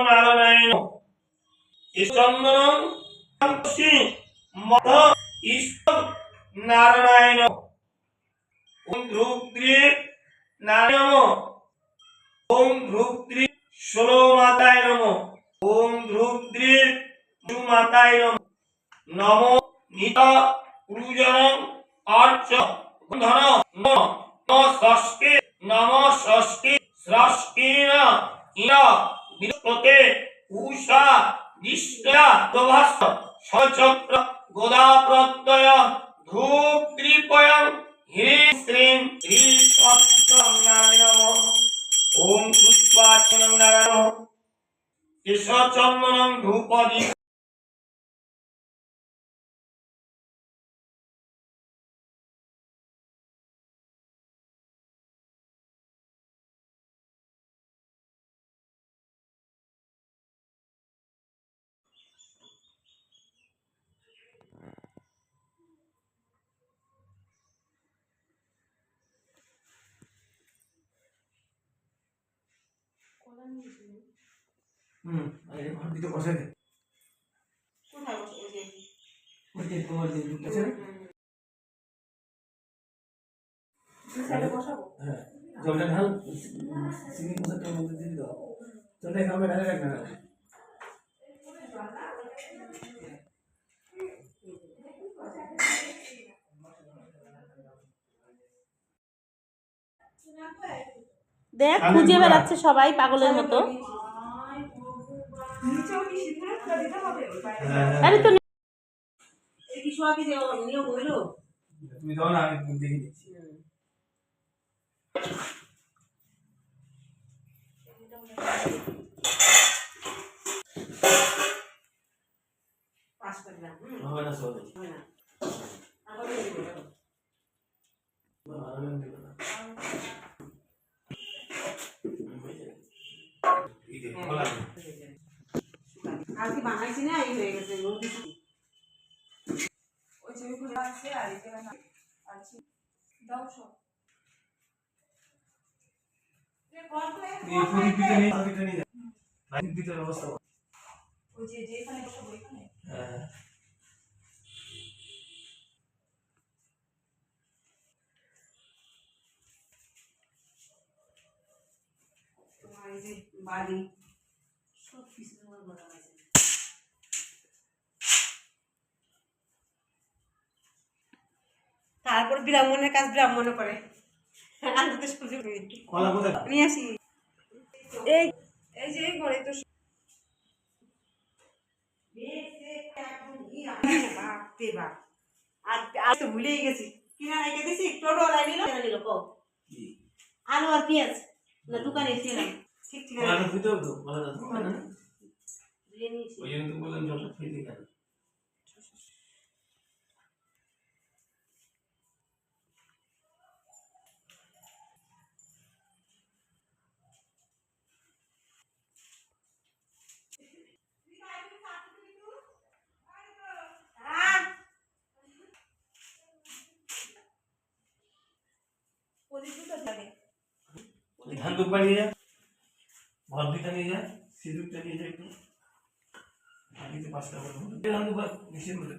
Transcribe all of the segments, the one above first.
নারায়ণ চন্দনং মঠ ঈশ্বর নারায়ণ ওম ধ্রুদ্রে নারায়ণ ওম ধ্রুদ্রে ষোলো মাতায় নম ওম ধ্রুদ্রে মাতায় নম নম নিত পুরুজনং আর্চ ধন নম ষষ্ঠে নম ষষ্ঠে স্রষ্টেন ইন বিষ্ণুতে উষা জিষ্টা প্রভাস সচক্র গোদা প্রত্যয় ধূপ ত্রিপয়ং হ্রিং শ্রীং শ্রী সত্যনারায়ণ নমঃ ওম পুষ্পার্চনং নারায়ণ কেশচন্দনং ধূপদী আরে ভাবি তো বসে দে কোথায় বসে ওই যে ওইটা তোমার যে আছে না সাইডে বসাবো হ্যাঁ জলটা ঢাল চিনি মশলাটার মধ্যে দিয়ে দাও জলটা খাবে ঢালে রাখ না দেখ খুঁজে বেড়াচ্ছে সবাই পাগলের মতো আরে তো তুমি দাও না আমি দেখে দিচ্ছি হবে না সব আজকে বানাইছি না এই হয়ে গেছে ওই ছবিগুলো আছে আর এখানে আছে দাও সব এই প্রদীপটা নিয়ে আলোটা নিয়ে লাইট দিতে ব্যবস্থা করো ওই যে যেখানে বসবো ওইখানে হ্যাঁ তোমার এই যে বাড়ি সব কিছু তোমার বলা হয়েছে তারপর ব্রাহ্মণের কাজ ব্রাহ্মণ করে আনতে সুযোগ কলা কোথায় নিয়ে আসি এই এই যে এই ঘরে তো বাপরে বাপ আর তো ভুলেই গেছি কিনা রেখে দিছি টোটো লাই নিল নিল কো আলু আর পেঁয়াজ না দোকানে ছিলাম ঠিক ঠিক কলাটা দিতে হবে তো কলাটা তো হয় না দিয়ে নিয়েছি ওই জন্য তো বললাম জলটা ফেলে কেন ধান দুব্বা নিয়ে যা ভর দুইটা নিয়ে যা সিঁদুরটা নিয়ে যা একটু আগে 5টা করে ধান দুব্বা মিশিয়ে মধ্যে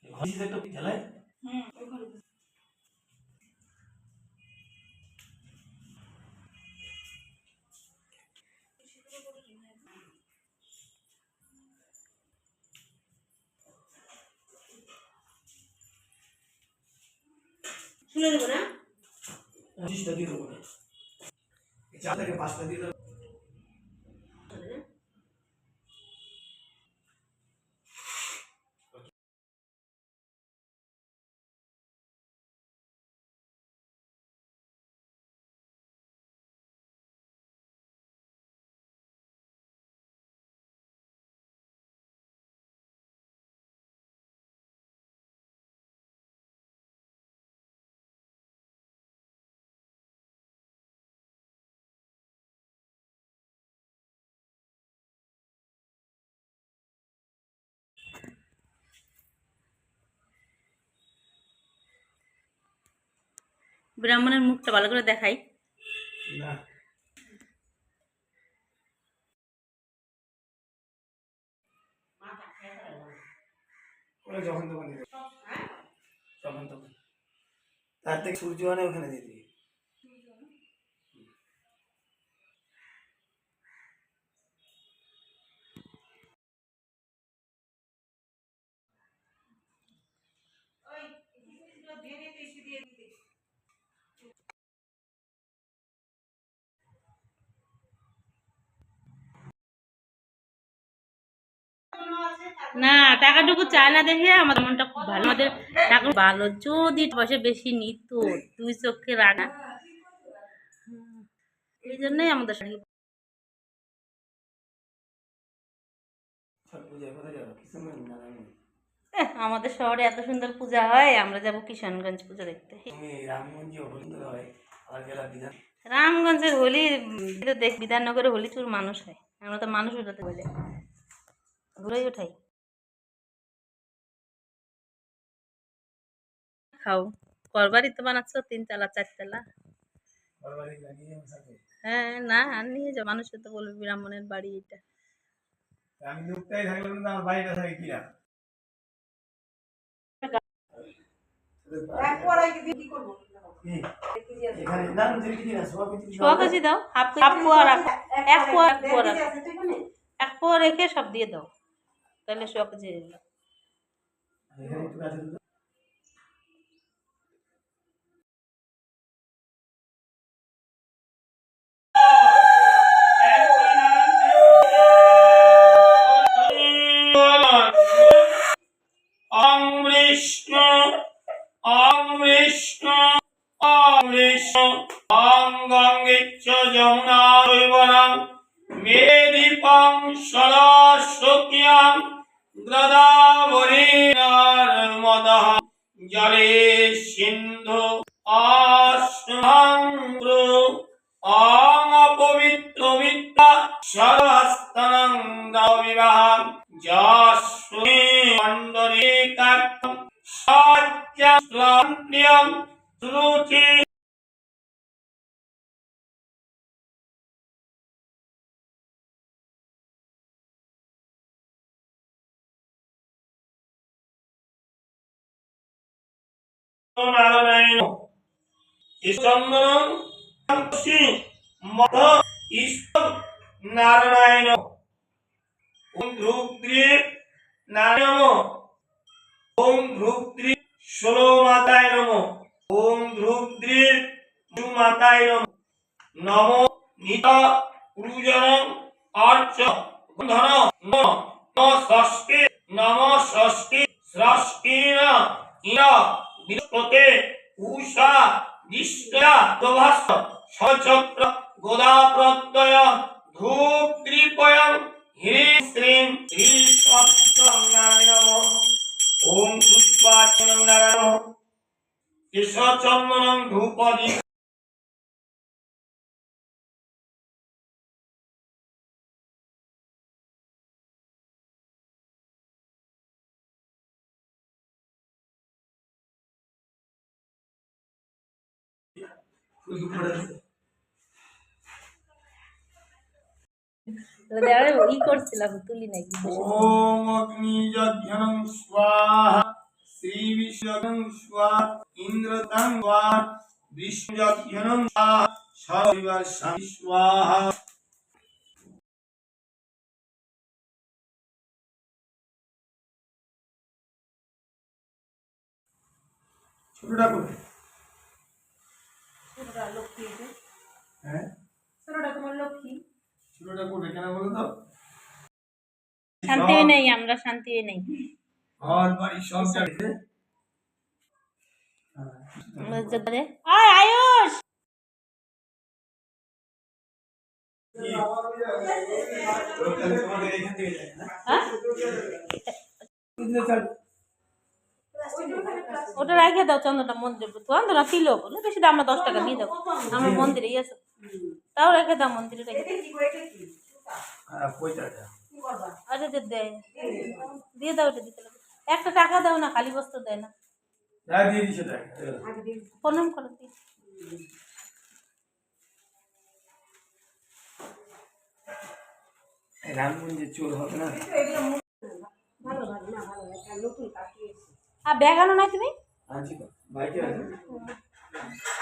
ঘষি একটা খেলায় ওই ঘরে শুনে দেবো না 25টা দিয়ে দেবো না 4 থেকে 5টা দিয়ে দেবো ব্রাহ্মণের মুখটা ভালো করে দেখাই। না ওরা যখন তখন দিতে যখন তখন তার থেকে সূর্য মানে ওখানে দিয়ে দিবি। না টাকাটুকু চায় না দেখে আমাদের মনটা খুব ভালো, আমাদের টাকা ভালো যদি পয়সা বেশি নিত দুই চোখে রাখা, এই জন্যই আমাদের সঙ্গে। ছট পূজায় কোথায় যাবো? কিশোরগঞ্জ না রামগঞ্জ? আমাদের শহরে এত সুন্দর পূজা হয়, আমরা যাব কিষানগঞ্জ পূজা দেখতে। তুমি রামগঞ্জে সুন্দর হয় আর গেলা বিধান। রামগঞ্জের হোলি তো দেখ, বিধাননগরে হোলি চুর মানুষ হয়, আমরা তো মানুষ উঠাতে বলে ঘুরেই উঠাই। খাও করবারই তো বানাচ্ছ 3 তলা 4 তলা। ঘরবাড়ি লাগিয়ে যাবো সাথে। হ্যাঁ না আর নিয়ে যাও, মানুষের তো বলবে ব্রাহ্মণের বাড়ি এটা। আমি লোকটাই থাকলাম না, আমার বাড়িটা থাকে কিনা এখানে না দেখি না সব কিছু সোয়া কেজি দাও, হাফ পোয়া রাখো, এক পোয়া এক পোয়া রেখে সব দিয়ে দাও, তাহলে সোয়া কেজি হয়ে গেল। এখানে একটু কাছে দিতো। অং বিষ্ণু অং বিষ্ণু অং বিষ্ণু অং গঙ্গেচ্ছ যমুনা দৈবনং মেদিপং সরস্বতীয়াং গদাবরী নর্মদঃ জলে সিন্ধু অস্নাঙ্গ্রু অং অপবিত্র বিদ্যা সর্বস্তনং বিবাহং যস্মি মণ্ডলীকার্তং সত্যস্ত্রান্ত্যং শ্রুতি নারায়ণ ঈশ্বরং মত ঈশ্বর নারায়ণ ওম ধ্রুদ্রী নারায়ণ ওম ধ্রুদ্রী ষোলো মাতায় নম ওম ধ্রুদ্রী মাতায় নম নম নিত পুরুজন অর্চ ধন নম ষষ্ঠী নম ষষ্ঠী ষষ্ঠীন ইন বৃহস্পতি উষা দিষ্টা প্রভাস সচক্র গোদা প্রত্যয় ধূপ ত্রিপয়ং হ্রিং শ্রীং শ্রী সত্যনারায়ণ ওম পুষ্পার্চনং নারায়ণ কেশচন্দনং ধূপদী ই করছিলাম তুলি নাই। ওম অগ্নিযজ্ঞং স্বাহা শ্রী বিষ্ণুং স্বাহা ইন্দ্রতং স্বাহা বিষ্ণুযজ্ঞং স্বাহা সর্বা স্বাহা। ছোটটা করে লক্ষ্মী, হ্যাঁ ছোটটা তোমার লক্ষ্মী। ছোটটা করবে কেন বলো তো? শান্তি নেই, আমরা শান্তি নেই। ঘর বাড়ি সব জায়গায় আয়ুষ তোমাদের এখান থেকে যায় না? ওটা রেখে দাও, চন্দ্রটা মন্দিরে চন্দ্রটা কিলো বলে বেশি দাম না, 10 টাকা দিয়ে দাও, আমার মন্দিরেই আছে, তাও রেখে দাও মন্দিরে রেখে দাও। আচ্ছা দেয় দিয়ে দাও, ওটা দিতে লাগবে, একটা টাকা দাও না, খালি বস্ত্র দেয় না, দিয়ে দিছে প্রণাম করো। রামগঞ্জের চোর হবে না। ভালো ভালো না ভালো একটা নতুন কাকি এসেছে। আর ব্যাগ আনো নাই তুমি? আনছি তো, বাড়িতে আছে।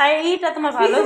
আর এইটা তোমার ভালো